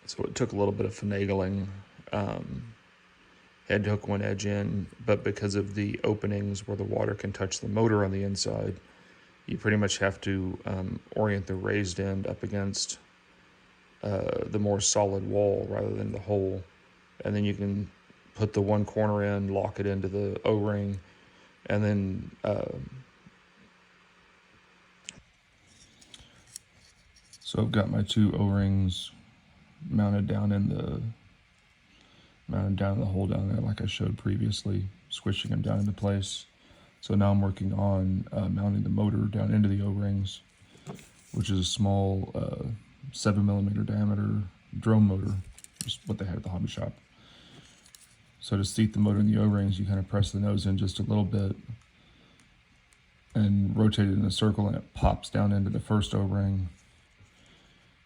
So it took a little bit of finagling. Had to hook one edge in, but because of the openings where the water can touch the motor on the inside, you pretty much have to orient the raised end up against the more solid wall rather than the hole. And then you can put the one corner in, lock it into the O-ring, and then so I've got my two O-rings mounted down in the hole down there like I showed previously, squishing them down into place. So now I'm working on mounting the motor down into the O-rings, which is a small 7mm diameter drone motor, just what they had at the hobby shop. So to seat the motor in the O-rings, you kind of press the nose in just a little bit and rotate it in a circle, and it pops down into the first O-ring.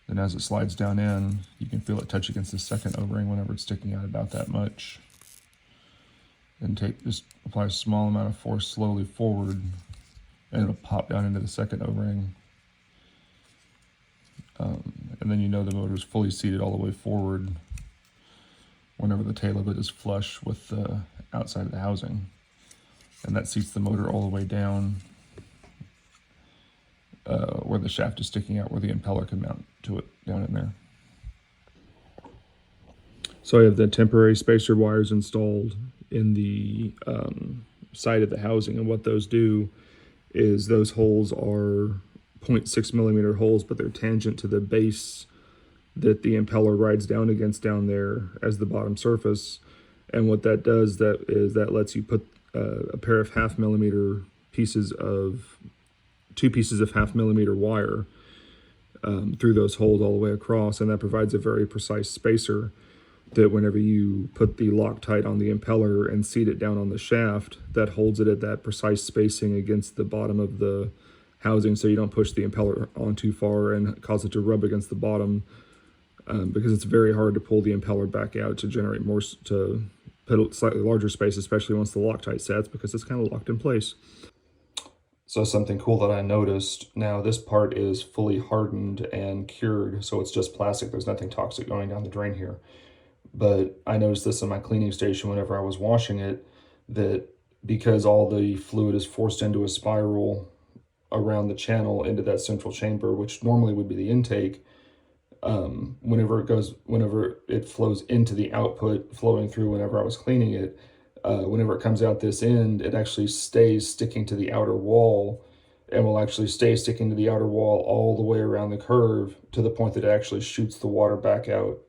Then as it slides down in, you can feel it touch against the second O-ring whenever it's sticking out about that much. And just apply a small amount of force slowly forward, and it'll pop down into the second O-ring. And then you know the motor is fully seated all the way forward whenever the tail of it is flush with the outside of the housing. And that seats the motor all the way down where the shaft is sticking out, where the impeller can mount to it down in there. So I have the temporary spacer wires installed in the side of the housing, and what those do is those holes are 0.6mm holes, but they're tangent to the base that the impeller rides down against down there as the bottom surface. And what that does is that lets you put a pair of 0.5mm pieces of 2 pieces of 0.5mm wire through those holes all the way across, and that provides a very precise spacer that whenever you put the Loctite on the impeller and seat it down on the shaft, that holds it at that precise spacing against the bottom of the housing, so you don't push the impeller on too far and cause it to rub against the bottom, because it's very hard to pull the impeller back out to generate more, to put a slightly larger space, especially once the Loctite sets, because it's kind of locked in place. So something cool that I noticed, now this part is fully hardened and cured, so it's just plastic. There's nothing toxic going down the drain here. But I noticed this in my cleaning station whenever I was washing it, that because all the fluid is forced into a spiral around the channel into that central chamber, which normally would be the intake, whenever it flows into the output flowing through whenever I was cleaning it, whenever it comes out this end, it actually stays sticking to the outer wall, and will actually stay sticking to the outer wall all the way around the curve to the point that it actually shoots the water back out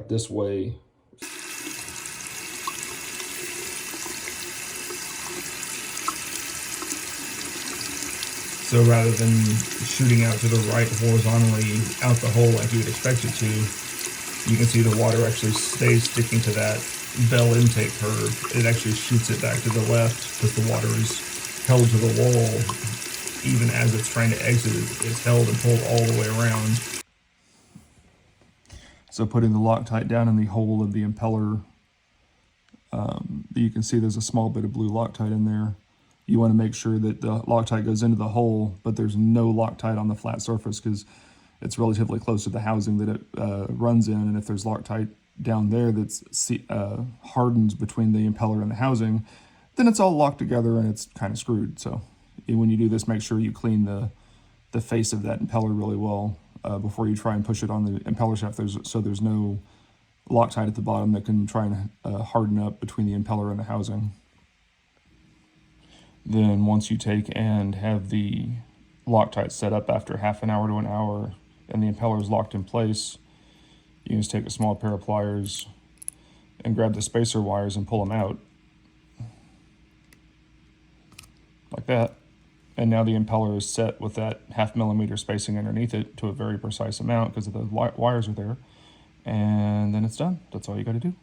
this way. So rather than shooting out to the right horizontally out the hole like you would expect it to, you can see the water actually stays sticking to that bell intake curve. It actually shoots it back to the left because the water is held to the wall. Even as it's trying to exit, it's held and pulled all the way around. So putting the Loctite down in the hole of the impeller, you can see there's a small bit of blue Loctite in there. You want to make sure that the Loctite goes into the hole, but there's no Loctite on the flat surface, because it's relatively close to the housing that it runs in, and if there's Loctite down there that's hardens between the impeller and the housing, then it's all locked together and it's kind of screwed. So when you do this, make sure you clean the face of that impeller really well before you try and push it on the impeller shaft, so there's no Loctite at the bottom that can try and harden up between the impeller and the housing. Then once you take and have the Loctite set up after half an hour to an hour and the impeller is locked in place, you can just take a small pair of pliers and grab the spacer wires and pull them out. Like that. And now the impeller is set with that 0.5mm spacing underneath it to a very precise amount because the wires are there. And then it's done. That's all you got to do.